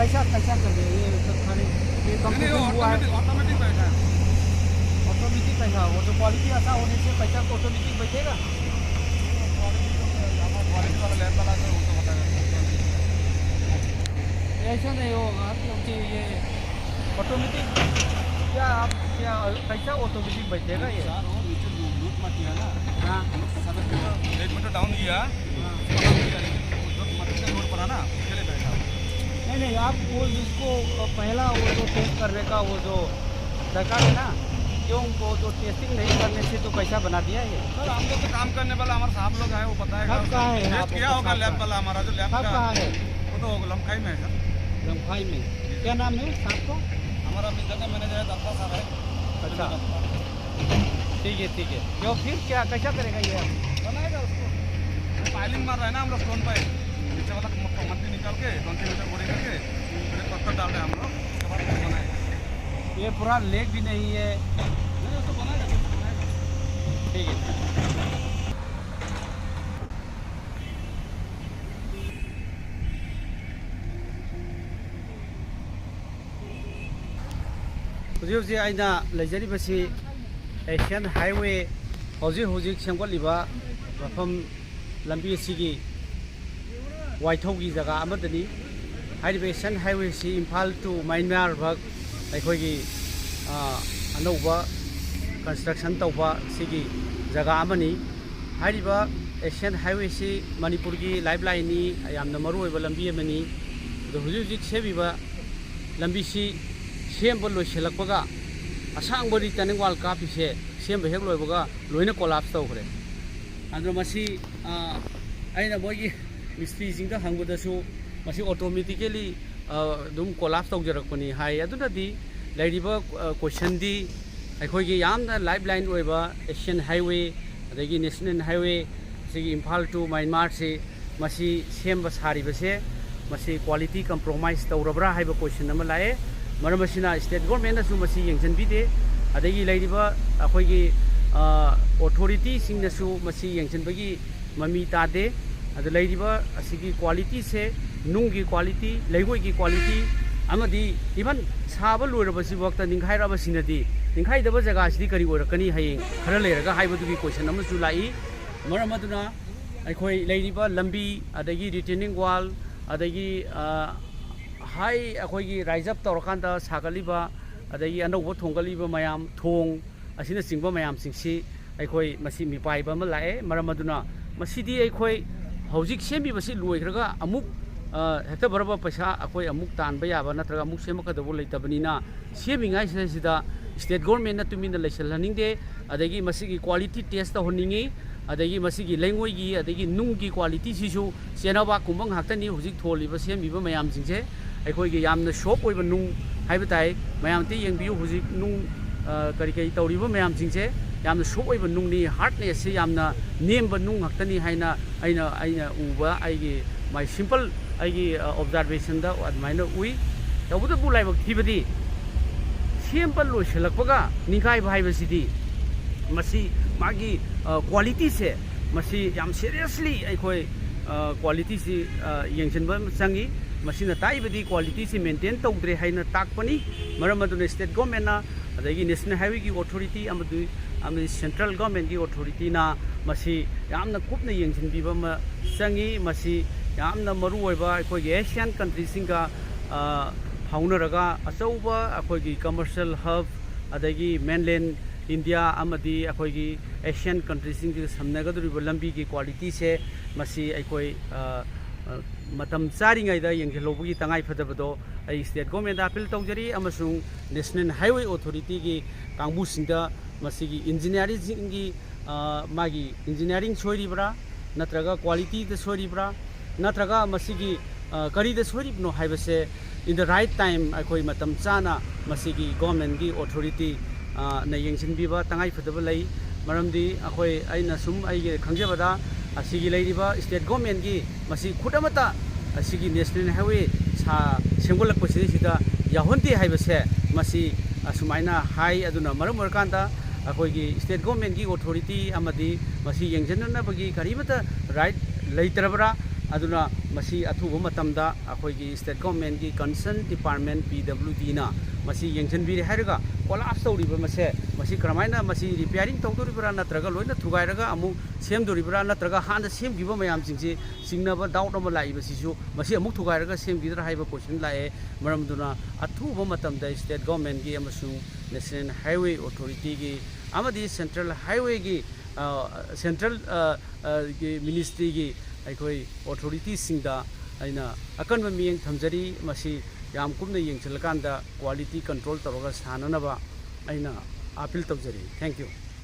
कैसा कैसा कर दे ये ये कंप्यूटर हुआ है ऑटोमेटिक बैठा है। ऑटोमेटिक कैसा वो तो क्वालिटी अच्छा होने से पैसा ऑटोमेटिक बैठेगा क्वालिटी वाला लैब वाला है वो तो बताएगा। ऐसा नहीं होगा क्योंकि ये ऑटोमेटिक क्या आप क्या कैसा ऑटोमेटिक बैठेगा ये यार वो नीचे लूट मत किया ना। हाँ 1 मीटर डाउन किया मट्टी का लोड पड़ा ना उसके लिए बैठा। नहीं आप वो जिसको पहला वो जो टेस्ट करने का वो जो सरकार है ना क्यों उनको तो टेस्टिंग नहीं करने से तो पैसा बना दिया ये सर हम लोग तो काम करने वाला हमारे साहब लोग हैं वो बताएगा। कब कहाँ है टेस्ट किया होगा लैब वाला हमारा जो लैब कब का कहाँ है वो तो लमखाई में है सर। लम्फाई में क्या नाम है साहब को हमारा मिलकर का मैनेजर है दत्ता साहब है। अच्छा ठीक है क्यों फिर क्या कैसा करेगा ये बनाएगा उसको फाइलिंग मार रहा है ना हम लोग स्टोन पे नीचे वाला मट्टी निकाल के 20 मीटर बोरी करके फिर पत्थर डाल रहे हैं हम लोग उसके बाद बनाएगा। ये पूरा लेग भी नहीं है नहीं उसको बनाएगा ठीक है हौजी आइना लेजरिबसी एशियन हाईवे हौजी सेमगलिबा मफम लंबी सिगी वाइथौ की जगह अमदनी हाइवे एशियन हाईवे सी इम्फाल टू म्यांमार भग अखोगी अनौबा कंस्ट्रक्शन तौबा सिगी जगह अमनी हाइरिबा एशियन हाईवे सी मणिपुर की लाइफ लाइन नी यामना मरुओइबा लंबी अमनी हौजी सेबिबा लंबी सी सेम लोसलपगा असंग रिटर्निंग वाल कापीसे सेम हेक लोबगा लोइना कोलाप्स तौखरे अदो मसी अइना मोगी मिस्त्री जिंग हंगदसु मसी ऑटोमेटिकली दुम कोलाप्स तौजरकपनी हाय अदुनदी लैरिबा क्वेश्चन दी अखोगी यामना लाइफ लाइन ओइबा एशियन हाईवे अदगी नेशनल हाईवे सिगी इम्फाल टू म्यांमार से मसी सेम सारिबसे मसी क्वालिटी कंप्रोमाइज तौरबरा हाइबा क्वेश्चन अमा लाए मरम असिना स्टेट गवर्नमेंट असु मसी यंगजनबीदे अदगी लैरिबा अखोगी ऑथोरिटी सिंगनसु मसी यंगजनबगी ममी तादे अद लैरिबा असिगी क्वालिटी से नुंगी क्वालिटी लैगोई क्वालिटी अमदी इवन साब लोरबसी वक्त निंखाइरबसिनदी निंखाइदबा जगह सिदी करी ओरकनी हयें खरा लेरगा हाइबदुगी क्वेश्चन अमसु लाई मरम अदुना अखोई लैरिबा लंबी अदगी रिटेनिंग वॉल अदगी हाई अखोगी राइज अप तौरकान सागलीबा अदगी अनौब थोंगलीबा मयाम थोंग असिना चिंगबा मयाम सिंगसी अखोई मसी मिपाइबा अमा लाए मरम अदुना मसीदी अखोई हौजिक सेमिबसी लोइखरगा अमुक हेक्टर बरबा पैसा अखोई अमुक तानबा याबा नत्रगा अमुक सेमकदबो लेतबनिना सेमिंगाइ सिदा स्टेट गवर्नमेंट तुमिना लेसलहनिंगदे अदगी मसीगी क्वालिटी टेस्ट तहनिंगी अदगी मसीगी लेंगोइगी अदगी नुंगी क्वालिटी सिसु सेनबा कुंबंग हाक्तनी हुजिक थोलिबा सेमिबा मयाम सिंगसे अखोगी यामना शॉप ओइबा नुंग हाइबा ताई मयामते यंगबियु हुजिक नुंग करी करी तौरिबा मयाम सिंगसे यामना शॉप ओइबा नुंगनी हार्डनेस से यामना नेमबा नुंग हाक्तनी हाइना आइना उबा आइगी माय सिंपल आइगी ऑब्जर्वेशन दा अदमाइना उई तबुदा बुलाइबा थिबदी सेम्पल लोइसलकपगा निकाय भाइबसिदी मसी मागी क्वालिटी से मसी याम सीरियसली अखोई क्वालिटी से यंगजनबा चंगी मसीना ताइबदी क्वालिटी से मेंटेन तौद्रे हाइना ताकपनी मरम अदुना स्टेट गवर्नमेंट अदगी नेशनल हाईवे की अथॉरिटी अमदु सेंट्रल गवर्नमेंट की अथॉरिटी ना मसी यामना कुपना यंगजनबीबा म चंगी मसी यामना मरु ओइबा अखोई एशियन कंट्रीसिंगा फाउनरगा अचौबा अखोई कमर्शियल हब अदगी मेनलैंड इंडिया अमदी अखोई एशियन कंट्रीसिंग समनगदुरिबा लंबी की क्वालिटी से मसी अखोई मतम चारिङैदा यंगलोबगी तंगाई फदबदो आई स्टेट गवर्नमेंट अपील तौजरी अमसुंग नेशनल हाईवे अथॉरिटी की कांगबुसिंगदा मसीगी इंजीनियरिंग की मागी इंजीनियरिंग सोरिब्रा नत्रगा क्वालिटी द सोरिब्रा नत्रगा मसीगी करीद सोरिबनो हाइबसे इन द राइट टाइम अखोई मतम चाना मसीगी गवर्नमेंट की अथॉरिटी न यंगसिनबीबा तंगाई फदब लई मरमदी अखोई आइना सुम आइगे खंगजेबदा असिगी लैरिबा स्टेट गवर्नमेंट की मसी खुदमता असिगी नेशनल हाईवे सा सेमगोलकपसिदा याहोन्ते हाइबसे मसी असुमाइना हाई अदुना मरम ओरकांदा अखोई स्टेट गवर्नमेंट की अथॉरिटी अमदी मसी यंगजननबगी करीमता right लेतरबरा aduna masi athuba matamda akhoi state government ki concern department PWD na masi yengchen biri hairaga collapse tawriba mase masi kramaina masi repairing tawdoribra natraga loina thugairaga amu semdoribra natraga handa semgiba mayam singsi singnaba doubt ama laiba sisu masi amuk thugairaga semgidra haiba question lae maramduna athuba matamda state government ki amasung national highway authority ki amadi central highway ki central ministry ki अखोई authority सिंगदा आइना अकन मियंग थमजरी मसी याम कुमना यंगचलकांदा quality control तरोगा साननबा आइना appeal तवजरी thank you.